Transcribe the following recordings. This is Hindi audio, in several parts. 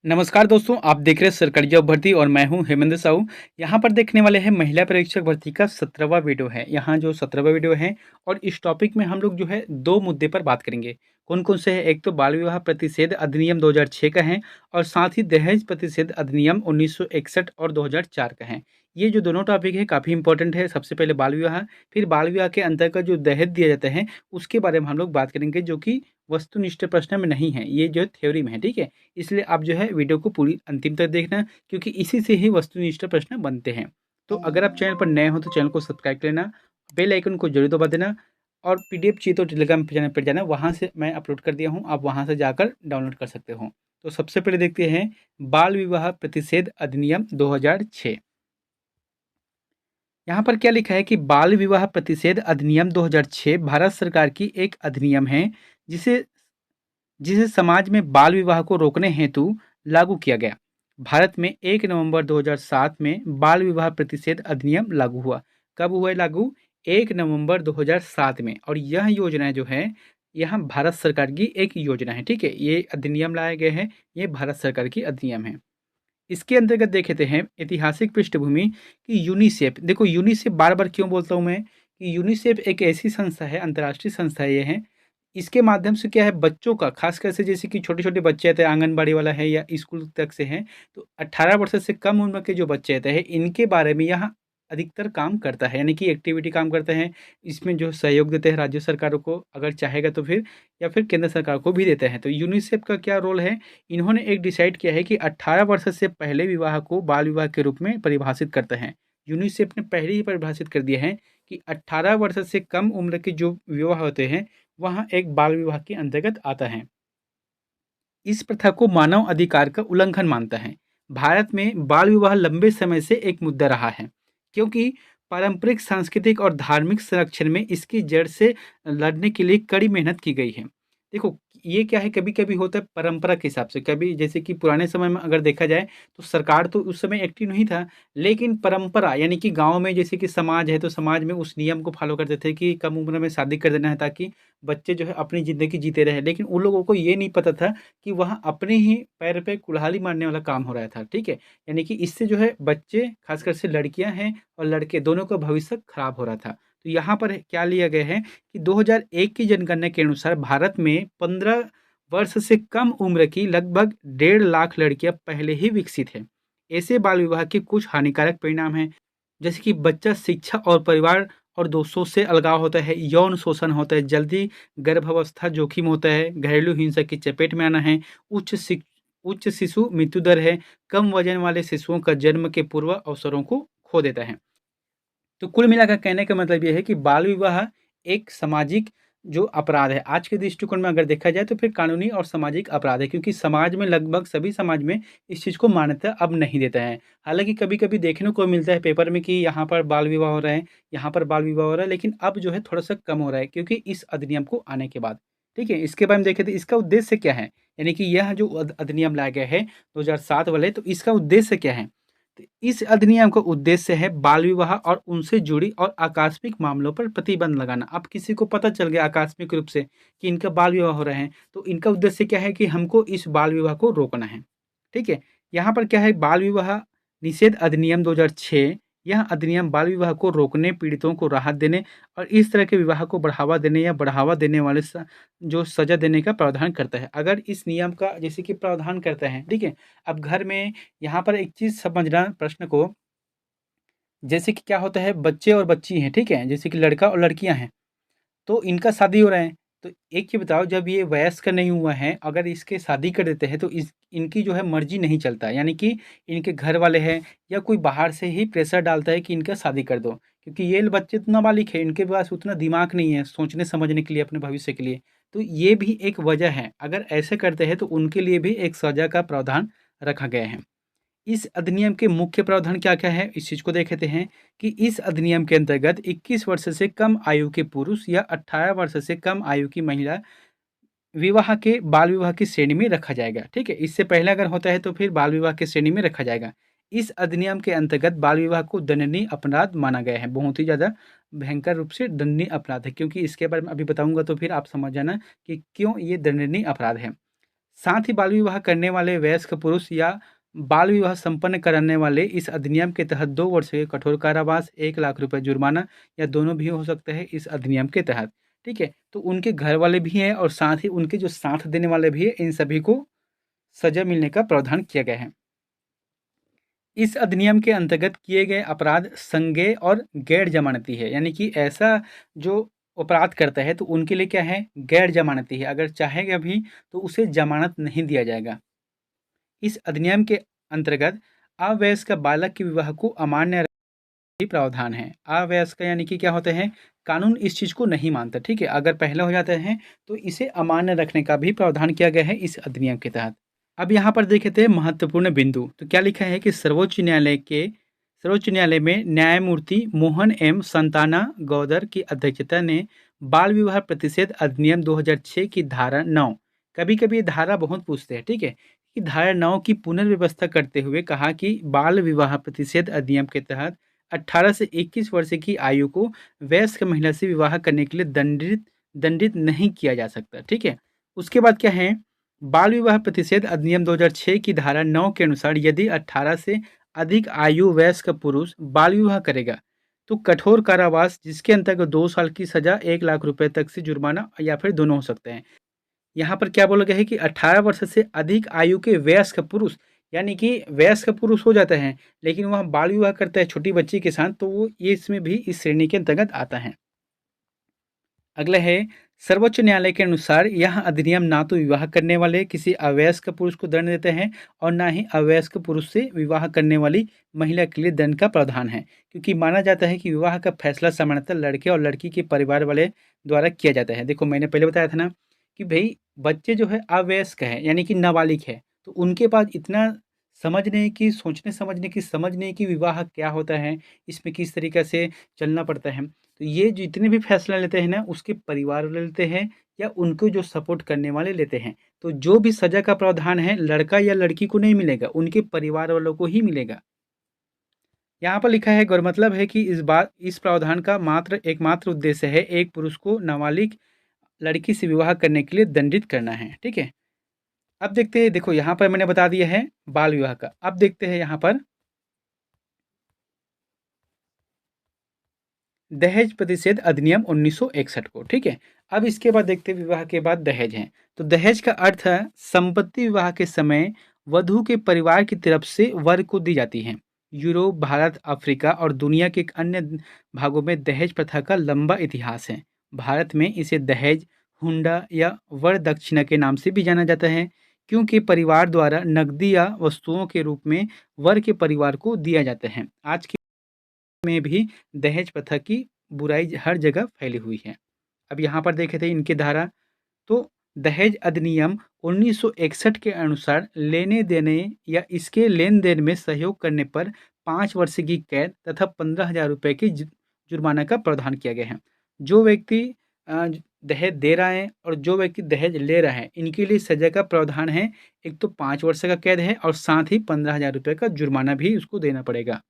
नमस्कार दोस्तों, आप देख रहे हैं सरकारी जॉब भर्ती और मैं हूं हेमेंद्र साहू। यहाँ पर देखने वाले हैं महिला परीक्षक भर्ती का 17वां वीडियो है। यहाँ जो 17वां वीडियो है और इस टॉपिक में हम लोग जो है 2 मुद्दे पर बात करेंगे। कौन-कौन से हैं? एक तो बाल विवाह प्रतिषेध अधिनियम 2006 का है और साथ ही दहेज प्रतिषेध अधिनियम 1961 और 2004 का है। ये जो दोनों टॉपिक है काफ़ी इंपॉर्टेंट है। सबसे पहले बाल विवाह, फिर बाल विवाह के अंतर्गत जो दहेज दिया जाता है, उसके बारे में हम लोग बात करेंगे जो कि वस्तुनिष्ठ प्रश्न में नहीं है, ये जो है थ्योरी में है, ठीक है? इसलिए आप जो है वीडियो को पूरी अंतिम तक देखना क्योंकि इसी से ही वस्तुनिष्ठ प्रश्न बनते हैं। तो अगर आप चैनल पर नए हो तो चैनल को सब्सक्राइब कर लेना, बेल आइकन को ज़रूर दबा देना और पीडीएफ चाहिए तो टेलीग्राम चैनल पर जाना, वहाँ से मैं अपलोड कर दिया हूँ, आप वहाँ से जाकर डाउनलोड कर सकते हो। तो सबसे पहले देखते हैं बाल विवाह प्रतिषेध अधिनियम 2006। यहाँ पर क्या लिखा है कि बाल विवाह प्रतिषेध अधिनियम 2006 भारत सरकार की एक अधिनियम है जिसे जिसे समाज में बाल विवाह को रोकने हेतु लागू किया गया। भारत में 1 नवंबर 2007 में बाल विवाह प्रतिषेध अधिनियम लागू हुआ। कब हुआ है लागू? 1 नवंबर 2007 में। और यह योजना जो है, यह भारत सरकार की एक योजना है, ठीक है? ये अधिनियम लाए गए हैं, ये भारत सरकार की अधिनियम है। इसके अंतर्गत देखते हैं ऐतिहासिक पृष्ठभूमि कि यूनिसेफ, देखो यूनिसेफ बार-बार क्यों बोलता हूँ मैं कि यूनिसेफ एक ऐसी संस्था है, अंतर्राष्ट्रीय संस्था ये है। इसके माध्यम से क्या है बच्चों का ख़ासकर से जैसे कि छोटे-छोटे बच्चे रहते हैं, आंगनबाड़ी वाला है या स्कूल तक से हैं, तो 18 वर्ष से कम उम्र के जो बच्चे रहते हैं, इनके बारे में यह अधिकतर काम करता है, यानी कि एक्टिविटी काम करते हैं। इसमें जो सहयोग देते हैं राज्य सरकारों को, अगर चाहेगा तो फिर या फिर केंद्र सरकार को भी देते हैं। तो यूनिसेफ का क्या रोल है? इन्होंने एक डिसाइड किया है कि 18 वर्ष से पहले विवाह को बाल विवाह के रूप में परिभाषित करते हैं। यूनिसेफ ने पहले ही परिभाषित कर दिया है कि 18 वर्ष से कम उम्र के जो विवाह होते हैं, वहाँ एक बाल विवाह के अंतर्गत आता है। इस प्रथा को मानव अधिकार का उल्लंघन मानता है। भारत में बाल विवाह लंबे समय से एक मुद्दा रहा है, क्योंकि पारंपरिक, सांस्कृतिक और धार्मिक संरक्षण में इसकी जड़ से लड़ने के लिए कड़ी मेहनत की गई है। देखो, ये क्या है कभी-कभी होता है परंपरा के हिसाब से, कभी जैसे कि पुराने समय में अगर देखा जाए तो सरकार तो उस समय एक्टिव नहीं था, लेकिन परंपरा यानी कि गाँव में जैसे कि समाज है तो समाज में उस नियम को फ़ॉलो करते थे कि कम उम्र में शादी कर देना है ताकि बच्चे जो है अपनी ज़िंदगी जीते रहें। लेकिन उन लोगों को ये नहीं पता था कि वहाँ अपने ही पैर पे कुल्हाड़ी मारने वाला काम हो रहा था, ठीक है? यानी कि इससे जो है बच्चे ख़ासकर से लड़कियाँ हैं और लड़के दोनों का भविष्य ख़राब हो रहा था। तो यहाँ पर क्या लिया गया है कि 2001 की जनगणना के अनुसार भारत में 15 वर्ष से कम उम्र की लगभग 1.5 लाख लड़कियाँ पहले ही विकसित हैं। ऐसे बाल विवाह के कुछ हानिकारक परिणाम हैं, जैसे कि बच्चा शिक्षा और परिवार और दोस्तों से अलगाव होता है, यौन शोषण होता है, जल्दी गर्भावस्था जोखिम होता है, घरेलू हिंसा की चपेट में आना है, उच्च शिशु मृत्यु दर है, कम वजन वाले शिशुओं का जन्म के पूर्व अवसरों को खो देता है। तो कुल मिलाकर कहने का मतलब ये है कि बाल विवाह एक सामाजिक जो अपराध है, आज के दृष्टिकोण में अगर देखा जाए तो फिर कानूनी और सामाजिक अपराध है, क्योंकि समाज में लगभग सभी समाज में इस चीज़ को मान्यता अब नहीं देता है। हालाँकि कभी-कभी देखने को मिलता है पेपर में कि यहाँ पर बाल विवाह हो रहा है, यहाँ पर बाल विवाह हो रहा है, लेकिन अब जो है थोड़ा-सा कम हो रहा है क्योंकि इस अधिनियम को आने के बाद। ठीक है? इसके बारे में देखें तो इसका उद्देश्य क्या है? यानी कि यह जो अधिनियम लाया गया है 2007 वाले, तो इसका उद्देश्य क्या है? तो इस अधिनियम का उद्देश्य है बाल विवाह और उनसे जुड़ी और आकस्मिक मामलों पर प्रतिबंध लगाना। अब किसी को पता चल गया आकस्मिक रूप से कि इनका बाल विवाह हो रहे हैं, तो इनका उद्देश्य क्या है कि हमको इस बाल विवाह को रोकना है। ठीक है? यहाँ पर क्या है बाल विवाह निषेध अधिनियम 2006, यह अधिनियम बाल विवाह को रोकने, पीड़ितों को राहत देने और इस तरह के विवाह को बढ़ावा देने या बढ़ावा देने वाले जो सज़ा देने का प्रावधान करता है। अगर इस नियम का जैसे कि प्रावधान करता है, ठीक है? अब घर में यहाँ पर एक चीज़ समझना प्रश्न को, जैसे कि क्या होता है बच्चे और बच्ची हैं, ठीक है? जैसे कि लड़का और लड़कियाँ हैं, तो इनका शादी हो रहा है। तो एक चीज़ बताओ, जब ये वयस्क नहीं हुआ है, अगर इसके शादी कर देते हैं तो इस इनकी जो है मर्ज़ी नहीं चलता। यानी कि इनके घर वाले हैं या कोई बाहर से ही प्रेशर डालता है कि इनका शादी कर दो। क्योंकि ये बच्चे तो नाबालिग हैं, इनके पास उतना दिमाग नहीं है सोचने समझने के लिए, अपने भविष्य के लिए। तो ये भी एक वजह है। अगर ऐसे करते हैं तो उनके लिए भी एक सज़ा का प्रावधान रखा गया है। इस अधिनियम के मुख्य प्रावधान क्या-क्या है? इस चीज़ को देखते हैं कि इस अधिनियम के अंतर्गत 21 वर्ष से कम आयु के पुरुष या 18 वर्ष से कम आयु की महिला विवाह के बाल विवाह की श्रेणी में रखा जाएगा, ठीक है? इससे पहले अगर होता है तो फिर बाल विवाह की श्रेणी में रखा जाएगा। इस अधिनियम के अंतर्गत बाल विवाह को दंडनीय अपराध माना गया है, बहुत ही ज़्यादा भयंकर रूप से दंडनीय अपराध है, क्योंकि इसके बारे में अभी बताऊँगा तो फिर आप समझ जाना कि क्यों ये दंडनीय अपराध है। साथ ही बाल विवाह करने वाले वयस्क पुरुष या बाल विवाह संपन्न कराने वाले इस अधिनियम के तहत 2 वर्ष के कठोर कारावास, 1 लाख रुपए जुर्माना या दोनों भी हो सकते हैं इस अधिनियम के तहत। ठीक है, तो उनके घर वाले भी हैं और साथ ही उनके जो साथ देने वाले भी हैं, इन सभी को सजा मिलने का प्रावधान किया गया है। इस अधिनियम के अंतर्गत किए गए अपराध संज्ञेय और गैर जमानती है, यानी कि ऐसा जो अपराध करता है तो उनके लिए क्या है, गैर जमानती है। अगर चाहेगा भी तो उसे जमानत नहीं दिया जाएगा। इस अधिनियम के अंतर्गत अवयस्क बालक के विवाह को अमान्य रखने का प्रावधान है। अवयस्क यानी कि क्या होते हैं, कानून इस चीज को नहीं मानता। ठीक है, अगर पहले हो जाते हैं तो इसे अमान्य रखने का भी प्रावधान किया गया है इस अधिनियम के तहत। अब यहाँ पर देखे थे महत्वपूर्ण बिंदु, तो क्या लिखा है कि सर्वोच्च न्यायालय में न्यायमूर्ति मोहन एम संताना गौदर की अध्यक्षता ने बाल विवाह प्रतिषेध अधिनियम 2006 की धारा 9, कभी कभी ये धारा बहुत पूछते हैं, ठीक है, कि धारा 9 की पुनर्व्यवस्था करते हुए कहा कि बाल विवाह प्रतिषेध अधिनियम के तहत 18 से 21 वर्ष की आयु को वयस्क महिला से विवाह करने के लिए दंडित नहीं किया जा सकता। ठीक है, उसके बाद क्या है, बाल विवाह प्रतिषेध अधिनियम 2006 की धारा 9 के अनुसार यदि 18 से अधिक आयु वयस्क पुरुष बाल विवाह करेगा तो कठोर कारावास, जिसके अंतर्गत 2 साल की सजा, 1 लाख रुपए तक से जुर्माना या फिर दोनों हो सकते हैं। यहाँ पर क्या बोला गया है कि 18 वर्ष से अधिक आयु के वयस्क पुरुष, यानी कि वयस्क पुरुष हो जाते हैं लेकिन वह बाल विवाह करता है छोटी बच्ची के साथ, तो वो ये इसमें भी इस श्रेणी के अंतर्गत आता है। अगला है, सर्वोच्च न्यायालय के अनुसार यह अधिनियम ना तो विवाह करने वाले किसी अवयस्क पुरुष को दंड देते हैं और ना ही अवयस्क पुरुष से विवाह करने वाली महिला के लिए दंड का प्रावधान है, क्योंकि माना जाता है कि विवाह का फैसला सामान्यतः लड़के और लड़की के परिवार वाले द्वारा किया जाता है। देखो, मैंने पहले बताया था ना कि भाई बच्चे जो है अवयस्क है, यानी कि नाबालिग है, तो उनके पास इतना समझने की, सोचने समझने की समझ नहीं कि विवाह क्या होता है, इसमें किस तरीके से चलना पड़ता है। तो ये जितने भी फैसला लेते हैं ना, उसके परिवार वाले लेते हैं या उनको जो सपोर्ट करने वाले लेते हैं। तो जो भी सजा का प्रावधान है, लड़का या लड़की को नहीं मिलेगा, उनके परिवार वालों को ही मिलेगा। यहाँ पर लिखा है, गौर मतलब है कि इस प्रावधान का एकमात्र उद्देश्य है एक पुरुष को नाबालिग लड़की से विवाह करने के लिए दंडित करना है। ठीक है, अब देखते हैं, देखो यहाँ पर मैंने बता दिया है बाल विवाह का। अब देखते हैं यहाँ पर दहेज प्रतिषेध अधिनियम 1961 को। ठीक है, अब इसके बाद देखते हैं विवाह के बाद दहेज है। तो दहेज का अर्थ है संपत्ति विवाह के समय वधु के परिवार की तरफ से वर को दी जाती है। यूरोप, भारत, अफ्रीका और दुनिया के अन्य भागों में दहेज प्रथा का लंबा इतिहास है। भारत में इसे दहेज, हुंडा या वर दक्षिणा के नाम से भी जाना जाता है, क्योंकि परिवार द्वारा नकदी या वस्तुओं के रूप में वर के परिवार को दिया जाता है। आज के में भी दहेज प्रथा की बुराई हर जगह फैली हुई है। अब यहाँ पर देखे थे इनके धारा, तो दहेज अधिनियम 1961 के अनुसार लेने देने या इसके लेन देन में सहयोग करने पर 5 वर्ष की कैद तथा 15,000 रुपये की जुर्माना का प्रावधान किया गया है। जो व्यक्ति दहेज दे रहा है और जो व्यक्ति दहेज ले रहा है, इनके लिए सजा का प्रावधान है। एक तो 5 वर्ष का कैद है और साथ ही 15,000 रुपये का जुर्माना भी उसको देना पड़ेगा।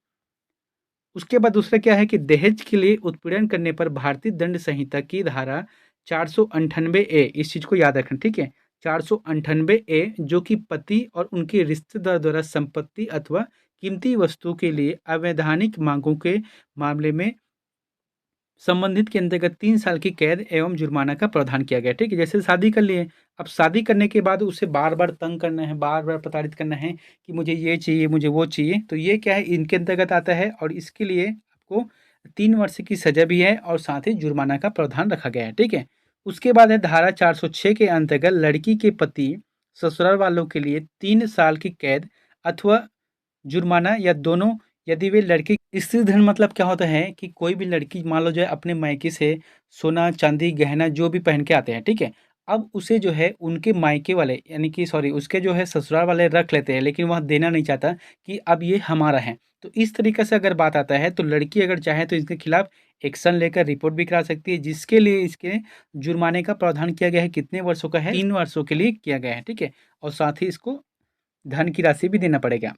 उसके बाद दूसरा क्या है कि दहेज के लिए उत्पीड़न करने पर भारतीय दंड संहिता की धारा 498 ए, इस चीज को याद रखें। ठीक है, 498 ए, जो कि पति और उनके रिश्तेदार द्वारा संपत्ति अथवा कीमती वस्तु के लिए अवैधानिक मांगों के मामले में संबंधित के अंतर्गत 3 साल की कैद एवं जुर्माना का प्रावधान किया गया। ठीक है, जैसे शादी कर लिए, अब शादी करने के बाद उसे बार बार तंग करना है, बार बार प्रताड़ित करना है कि मुझे ये चाहिए, मुझे वो चाहिए, तो ये क्या है, इनके अंतर्गत आता है और इसके लिए आपको 3 वर्ष की सजा भी है और साथ ही जुर्माना का प्रावधान रखा गया है। ठीक है, उसके बाद है धारा 406 के अंतर्गत लड़की के पति ससुराल वालों के लिए 3 साल की कैद अथवा जुर्माना या दोनों, यदि वे लड़की स्त्री धन मतलब क्या होता है कि कोई भी लड़की मान लो जो है अपने मायके से सोना चांदी गहना जो भी पहन के आते हैं, ठीक है, अब उसे जो है उनके मायके वाले, यानी कि सॉरी, उसके जो है ससुराल वाले रख लेते हैं, लेकिन वह देना नहीं चाहता कि अब ये हमारा है। तो इस तरीके से अगर बात आता है तो लड़की अगर चाहे तो इसके खिलाफ एक्शन लेकर रिपोर्ट भी करा सकती है, जिसके लिए इसके जुर्माने का प्रावधान किया गया है। कितने वर्षों का है, 3 वर्षों के लिए किया गया है। ठीक है, और साथ ही इसको धन की राशि भी देना पड़ेगा।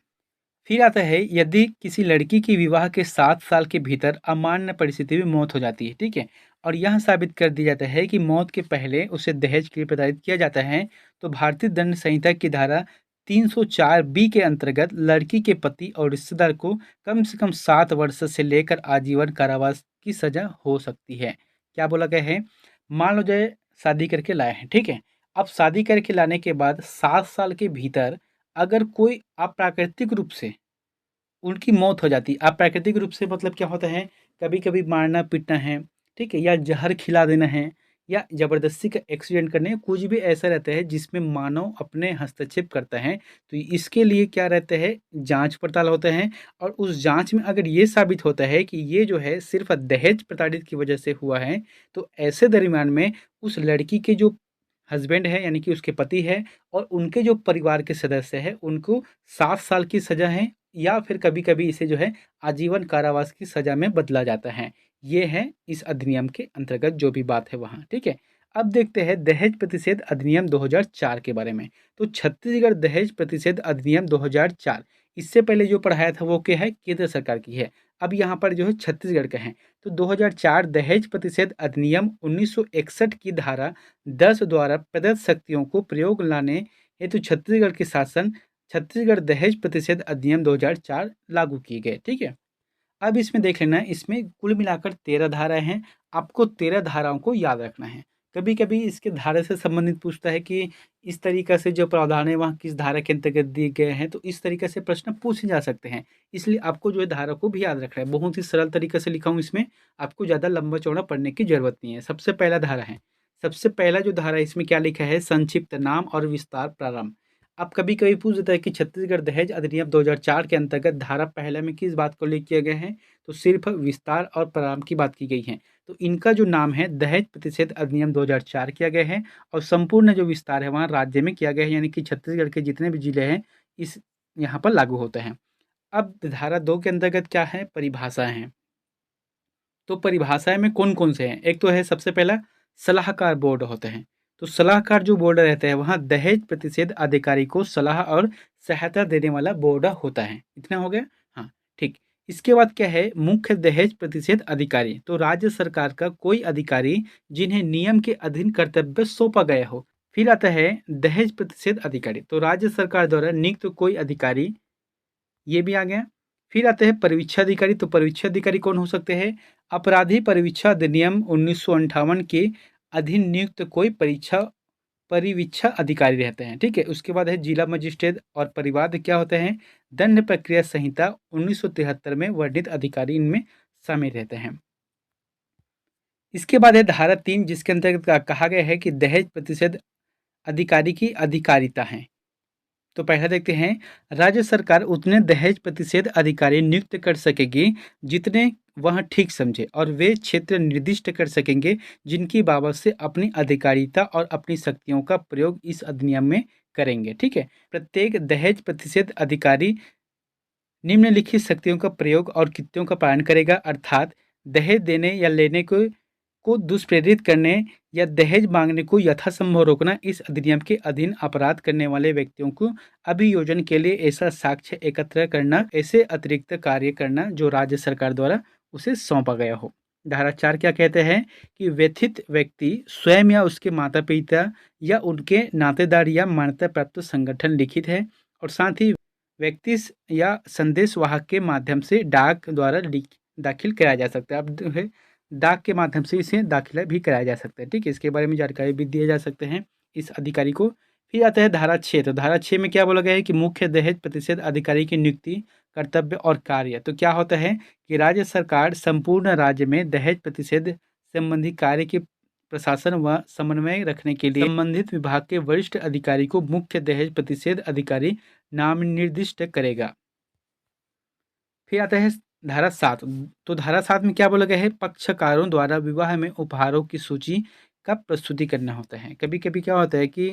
फिर आता है, यदि किसी लड़की की विवाह के 7 साल के भीतर अमान्य परिस्थिति में मौत हो जाती है, ठीक है, और यह साबित कर दिया जाता है कि मौत के पहले उसे दहेज के लिए प्रताड़ित किया जाता है, तो भारतीय दंड संहिता की धारा 304 बी के अंतर्गत लड़की के पति और रिश्तेदार को कम से कम 7 वर्ष से लेकर आजीवन कारावास की सजा हो सकती है। क्या बोला गया है? मान लो जाए शादी करके लाए हैं, ठीक है। अब शादी करके लाने के बाद 7 साल के भीतर अगर कोई अप्राकृतिक रूप से उनकी मौत हो जाती है। अप्राकृतिक रूप से मतलब क्या होता है, कभी-कभी मारना पीटना है, ठीक है? या ज़हर खिला देना है या ज़बरदस्ती का एक्सीडेंट करने, कुछ भी ऐसा रहता है जिसमें मानव अपने हस्तक्षेप करता है, तो इसके लिए क्या रहता है, जाँच-पड़ताल होता है और उस जाँच में अगर ये साबित होता है कि ये जो है सिर्फ़ दहेज प्रताड़ित की वजह से हुआ है, तो ऐसे दरमियान में उस लड़की के जो हस्बैंड है यानी कि उसके पति है और उनके जो परिवार के सदस्य हैं, उनको 7 साल की सज़ा है या फिर कभी-कभी इसे जो है आजीवन कारावास की सज़ा में बदला जाता है। ये है इस अधिनियम के अंतर्गत जो भी बात है वहाँ, ठीक है? अब देखते हैं दहेज प्रतिषेध अधिनियम 2004 के बारे में। तो छत्तीसगढ़ दहेज प्रतिषेध अधिनियम 2004, इससे पहले जो पढ़ाया था वो क्या है? केंद्र सरकार की है। अब यहाँ पर जो है छत्तीसगढ़ का है। तो 2004 दहेज प्रतिषेध अधिनियम 1961 की धारा 10 द्वारा प्रदत्त शक्तियों को प्रयोग लाने हेतु छत्तीसगढ़ के शासन छत्तीसगढ़ दहेज प्रतिषेध अधिनियम 2004 लागू किए गए, ठीक है। अब इसमें देख लेना, इसमें कुल मिलाकर 13 धाराएं हैं। आपको 13 धाराओं को याद रखना है। कभी कभी इसके धारा से संबंधित पूछता है कि इस तरीका से जो प्रावधान है वहाँ किस धारा के अंतर्गत दिए गए हैं, तो इस तरीके से प्रश्न पूछे जा सकते हैं। इसलिए आपको जो है धारा को भी याद रखना है। बहुत ही सरल तरीके से लिखा हूँ इसमें, आपको ज़्यादा लंबा चौड़ा पढ़ने की जरूरत नहीं है। सबसे पहला धारा है, सबसे पहला जो धारा है इसमें क्या लिखा है, संक्षिप्त नाम और विस्तार प्रारंभ। अब कभी-कभी पूछ देता है कि छत्तीसगढ़ दहेज अधिनियम 2004 के अंतर्गत धारा पहला में किस बात को उल्लेख किया गया है? तो सिर्फ विस्तार और प्रारंभ की बात की गई है। तो इनका जो नाम है दहेज प्रतिषेध अधिनियम 2004 किया गया है और संपूर्ण जो विस्तार है वहाँ राज्य में किया गया है, यानी कि छत्तीसगढ़ के जितने भी जिले हैं इस यहाँ पर लागू होते हैं। अब धारा 2 के अंतर्गत क्या है? परिभाषाएँ हैं। तो परिभाषाएँ में कौन-कौन से हैं? एक तो है सबसे पहला सलाहकार बोर्ड होते हैं। तो सलाहकार जो बोर्ड रहता है वहाँ दहेज प्रतिषेध अधिकारी को सलाह और सहायता देने वाला बोर्ड होता है। इतना हो गया? हाँ, ठीक। इसके बाद क्या है? मुख्य दहेज प्रतिषेध अधिकारी। तो राज्य सरकार का कोई अधिकारी जिन्हें नियम के अधीन कर्तव्य सौंपा गया हो। फिर आता है दहेज प्रतिषेध अधिकारी। तो राज्य सरकार द्वारा नियुक्त कोई अधिकारी, ये भी आ गया। फिर आते हैं परिवीक्षा अधिकारी। तो परिवीक्षा अधिकारी कौन हो सकते हैं? अपराधी परिवीक्षा अधिनियम 1958 के अधीन नियुक्त कोई परीक्षा परिवीक्षा अधिकारी रहते हैं, ठीक है। उसके बाद है जिला मजिस्ट्रेट और परिवाद क्या होते हैं? दंड प्रक्रिया संहिता 1973 में वर्णित अधिकारी इनमें शामिल रहते हैं। इसके बाद है धारा 3 जिसके अंतर्गत कहा गया है कि दहेज प्रतिषेध अधिकारी की अधिकारिता है। तो पहला देखते हैं, राज्य सरकार उतने दहेज प्रतिषेध अधिकारी नियुक्त कर सकेगी जितने वह ठीक समझे और वे क्षेत्र निर्दिष्ट कर सकेंगे जिनकी बाबत से अपनी अधिकारिता और अपनी शक्तियों का प्रयोग इस अधिनियम में करेंगे, ठीक है। प्रत्येक दहेज प्रतिषेध अधिकारी निम्नलिखित शक्तियों का प्रयोग और कृत्यों का पालन करेगा, अर्थात दहेज देने या लेने को दुष्प्रेरित करने या दहेज मांगने को यथासंभव रोकना इस अधिनियम के अधीन अपराध करने वाले व्यक्तियों को अभियोजन के लिए ऐसा साक्ष्य एकत्र करना, ऐसे अतिरिक्त कार्य करना जो राज्य सरकार द्वारा उसे सौंपा गया हो। धारा 4 क्या कहते हैं कि व्यथित व्यक्ति स्वयं या उसके माता पिता या उनके नातेदार या मान्यता प्राप्त संगठन लिखित है और साथ ही व्यक्ति या संदेश वाहक के माध्यम से डाक द्वारा दाखिल कराया जा सकता है। अब जो है डाक के माध्यम से इसे दाखिला भी कराया जा सकता है, ठीक है। इसके बारे में जानकारी भी दिए जा सकते हैं इस अधिकारी को। फिर आता है धारा 6। तो धारा 6 में क्या बोला गया है कि मुख्य दहेज प्रतिषेध अधिकारी की नियुक्ति, कर्तव्य और कार्य। तो क्या होता है कि राज्य सरकार संपूर्ण राज्य में दहेज प्रतिषेध संबंधी कार्य के प्रशासन व समन्वय रखने के लिए संबंधित विभाग के वरिष्ठ अधिकारी को मुख्य दहेज प्रतिषेध अधिकारी नाम निर्दिष्ट करेगा। फिर आता है धारा 7। तो धारा 7 में क्या बोला गया है? पक्षकारों द्वारा विवाह में उपहारों की सूची का प्रस्तुति करना होता है। कभी-कभी क्या होता है कि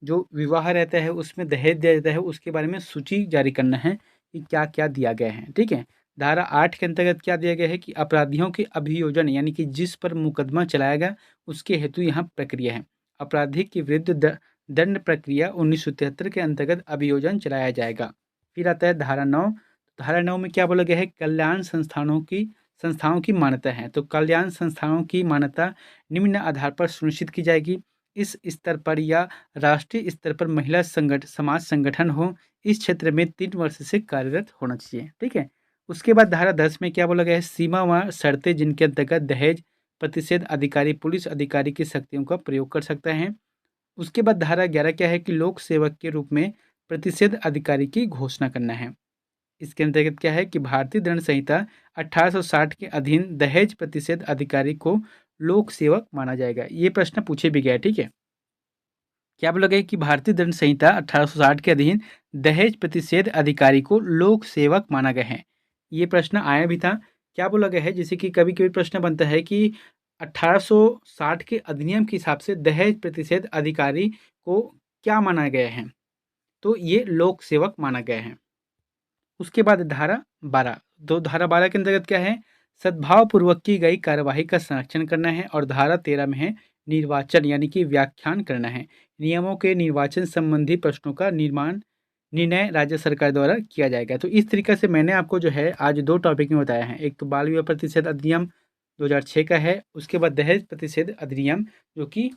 जो विवाह रहता है उसमें दहेज दिया जाता है, उसके बारे में सूची जारी करना है कि क्या-क्या दिया गया है, ठीक है। धारा 8 के अंतर्गत क्या दिया गया है कि अपराधियों के अभियोजन यानी कि जिस पर मुकदमा चलाया गया उसके हेतु यहाँ प्रक्रिया है। अपराधी के विरुद्ध दंड प्रक्रिया 1973 के अंतर्गत अभियोजन चलाया जाएगा। फिर आता है धारा 9। धारा 9 में क्या बोला गया है? कल्याण संस्थानों की संस्थाओं की मान्यता है। तो कल्याण संस्थाओं की मान्यता निम्न आधार पर सुनिश्चित की जाएगी। इस स्तर पर या राष्ट्रीय स्तर पर महिला समाज संगठन हो, इस क्षेत्र में 3 वर्ष से कार्यरत होना चाहिए। ठीक है। उसके बाद धारा 10 में क्या बोला गया है, सीमा व शर्तें जिनके अंतर्गत दहेज प्रतिषेध अधिकारी पुलिस अधिकारी की शक्तियों का प्रयोग कर सकता है। उसके बाद धारा 11 क्या है कि लोक सेवक के रूप में प्रतिषेध अधिकारी की घोषणा करना है। इसके अंतर्गत क्या है कि भारतीय दंड संहिता 1860 के अधीन दहेज प्रतिषेध अधिकारी को लोक सेवक माना जाएगा। ये प्रश्न पूछे भी गया। ठीक है। क्या बोला गया कि भारतीय दंड संहिता 1860 के अधीन दहेज प्रतिषेध अधिकारी को लोक सेवक माना गया है। ये प्रश्न आया भी था। क्या बोला गया है, जैसे कि कभी कभी प्रश्न बनता है कि 1860 के अधिनियम के हिसाब से दहेज प्रतिषेध अधिकारी को क्या माना गया है, तो ये लोक सेवक माना गया है। उसके बाद धारा 12, तो धारा 12 के अंतर्गत क्या है, सद्भाव पूर्वक की गई कार्यवाही का संरक्षण करना है। और धारा 13 में है निर्वाचन यानी कि व्याख्यान करना है। नियमों के निर्वाचन संबंधी प्रश्नों का निर्णय राज्य सरकार द्वारा किया जाएगा। तो इस तरीके से मैंने आपको जो है आज 2 टॉपिक में बताया है। एक तो बाल विवाह प्रतिषेध अधिनियम 2006 का है, उसके बाद दहेज प्रतिषेध अधिनियम जो कि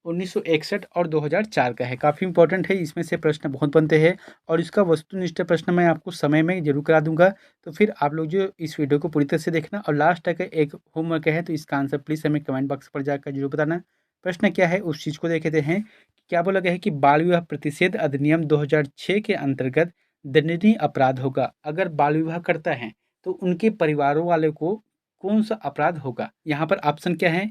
1961 और 2004 का है। काफ़ी इंपॉर्टेंट है, इसमें से प्रश्न बहुत बनते हैं और इसका वस्तुनिष्ठ प्रश्न मैं आपको समय में ज़रूर करा दूंगा। तो फिर आप लोग जो इस वीडियो को पूरी तरह से देखना। और लास्ट तक एक होमवर्क है, तो इसका आंसर प्लीज़ हमें कमेंट बॉक्स पर जाकर जरूर बताना। प्रश्न क्या है उस चीज़ को देख लेते हैं। क्या बोला गया है कि बाल विवाह प्रतिषेध अधिनियम 2006 के अंतर्गत दंडनीय अपराध होगा। अगर बाल विवाह करता है तो उनके परिवारों वाले को कौन सा अपराध होगा। यहाँ पर ऑप्शन क्या है,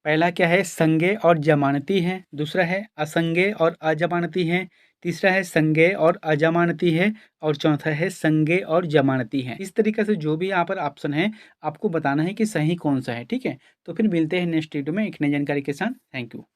पहला क्या है, संज्ञेय और जमानती है। दूसरा है असंज्ञेय और अजमानती है। तीसरा है संज्ञेय और अजमानती है। और चौथा है संज्ञेय और जमानती है। इस तरीके से जो भी यहाँ पर ऑप्शन है आपको बताना है कि सही कौन सा है। ठीक है। तो फिर मिलते हैं नेक्स्ट वीडियो में एक नई जानकारी के साथ। Thank you.